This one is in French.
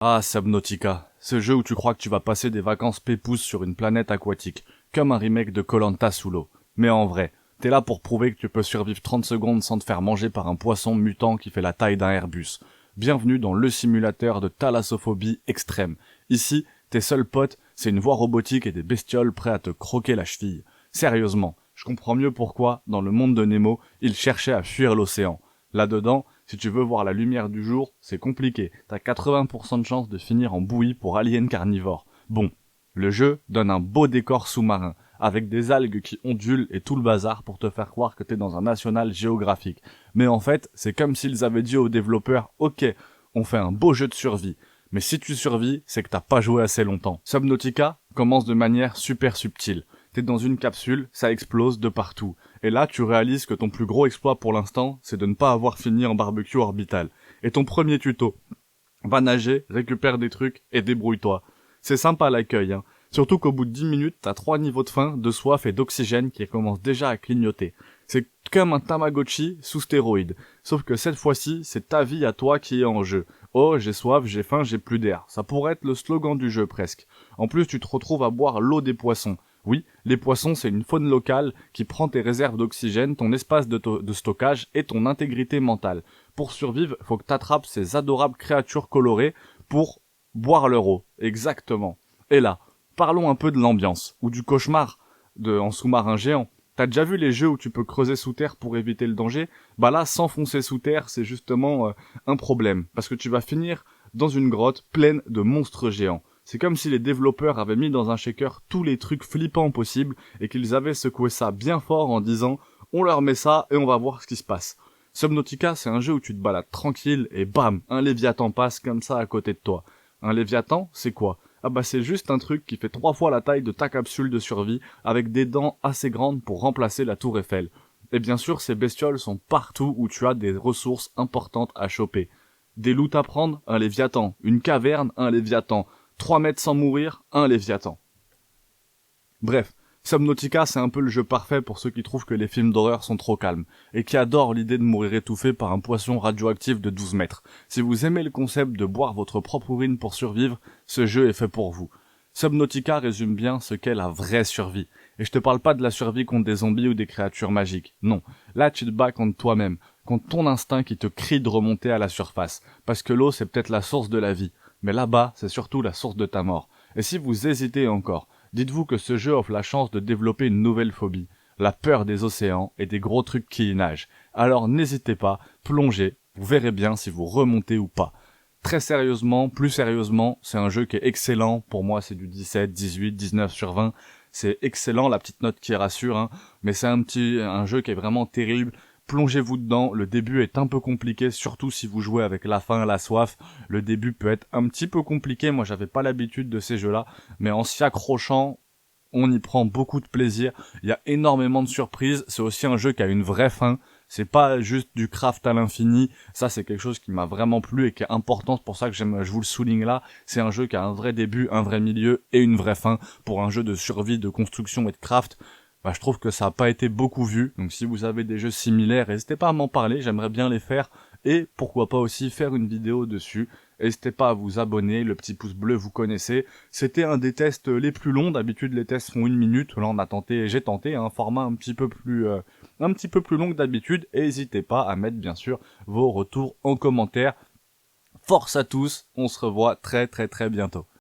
Ah, Subnautica, ce jeu où tu crois que tu vas passer des vacances pépouses sur une planète aquatique, comme un remake de koh sous l'eau. Mais en vrai, t'es là pour prouver que tu peux survivre 30 secondes sans te faire manger par un poisson mutant qui fait la taille d'un Airbus. Bienvenue dans le simulateur de thalassophobie extrême. Ici, tes seuls potes, c'est une voie robotique et des bestioles prêts à te croquer la cheville. Sérieusement, je comprends mieux pourquoi, dans le monde de Nemo, il cherchait à fuir l'océan. Là-dedans, si tu veux voir la lumière du jour, c'est compliqué. T'as 80% de chances de finir en bouillie pour alien carnivore. Bon, le jeu donne un beau décor sous-marin, avec des algues qui ondulent et tout le bazar pour te faire croire que t'es dans un National Geographic. Mais en fait, c'est comme s'ils avaient dit aux développeurs, ok, on fait un beau jeu de survie. Mais si tu survis, c'est que t'as pas joué assez longtemps. Subnautica commence de manière super subtile. T'es dans une capsule, ça explose de partout. Et là, tu réalises que ton plus gros exploit pour l'instant, c'est de ne pas avoir fini en barbecue orbital. Et ton premier tuto, va nager, récupère des trucs et débrouille-toi. C'est sympa l'accueil, hein. Surtout qu'au bout de 10 minutes, t'as 3 niveaux de faim, de soif et d'oxygène qui commencent déjà à clignoter. C'est comme un Tamagotchi sous stéroïdes. Sauf que cette fois-ci, c'est ta vie à toi qui est en jeu. Oh, j'ai soif, j'ai faim, j'ai plus d'air. Ça pourrait être le slogan du jeu presque. En plus, tu te retrouves à boire l'eau des poissons. Oui, les poissons, c'est une faune locale qui prend tes réserves d'oxygène, ton espace de stockage et ton intégrité mentale. Pour survivre, faut que t'attrapes ces adorables créatures colorées pour boire leur eau. Exactement. Et là, parlons un peu de l'ambiance, ou du cauchemar en sous-marin géant. T'as déjà vu les jeux où tu peux creuser sous terre pour éviter le danger? Bah là, s'enfoncer sous terre, c'est justement un problème, parce que tu vas finir dans une grotte pleine de monstres géants. C'est comme si les développeurs avaient mis dans un shaker tous les trucs flippants possibles et qu'ils avaient secoué ça bien fort en disant « on leur met ça et on va voir ce qui se passe ». Subnautica, c'est un jeu où tu te balades tranquille et bam, un Léviathan passe comme ça à côté de toi. Un Léviathan, c'est quoi? Ah bah c'est juste un truc qui fait 3 fois la taille de ta capsule de survie avec des dents assez grandes pour remplacer la tour Eiffel. Et bien sûr, ces bestioles sont partout où tu as des ressources importantes à choper. Des loots à prendre, un Léviathan. Une caverne, un Léviathan. 3 mètres sans mourir, un Léviathan. Bref, Subnautica c'est un peu le jeu parfait pour ceux qui trouvent que les films d'horreur sont trop calmes, et qui adorent l'idée de mourir étouffé par un poisson radioactif de 12 mètres. Si vous aimez le concept de boire votre propre urine pour survivre, ce jeu est fait pour vous. Subnautica résume bien ce qu'est la vraie survie. Et je te parle pas de la survie contre des zombies ou des créatures magiques. Non. Là, tu te bats contre toi-même, contre ton instinct qui te crie de remonter à la surface. Parce que l'eau, c'est peut-être la source de la vie. Mais là-bas, c'est surtout la source de ta mort. Et si vous hésitez encore, dites-vous que ce jeu offre la chance de développer une nouvelle phobie, la peur des océans et des gros trucs qui y nagent. Alors n'hésitez pas, plongez, vous verrez bien si vous remontez ou pas. Très sérieusement, plus sérieusement, c'est un jeu qui est excellent. Pour moi, c'est du 17, 18, 19 sur 20. C'est excellent, la petite note qui rassure, hein. Mais c'est un jeu qui est vraiment terrible. Plongez-vous dedans, le début est un peu compliqué, surtout si vous jouez avec la faim, la soif. Le début peut être un petit peu compliqué, moi j'avais pas l'habitude de ces jeux-là, mais en s'y accrochant, on y prend beaucoup de plaisir. Il y a énormément de surprises, c'est aussi un jeu qui a une vraie fin, c'est pas juste du craft à l'infini, ça c'est quelque chose qui m'a vraiment plu et qui est important, c'est pour ça que je vous le souligne là, c'est un jeu qui a un vrai début, un vrai milieu et une vraie fin. Pour un jeu de survie, de construction et de craft, bah, je trouve que ça a pas été beaucoup vu, donc si vous avez des jeux similaires, n'hésitez pas à m'en parler, j'aimerais bien les faire, et pourquoi pas aussi faire une vidéo dessus. N'hésitez pas à vous abonner, le petit pouce bleu vous connaissez. C'était un des tests les plus longs, d'habitude les tests font 1 minute, là j'ai tenté un format un petit peu plus long que d'habitude, et n'hésitez pas à mettre bien sûr vos retours en commentaire. Force à tous, on se revoit très très très bientôt.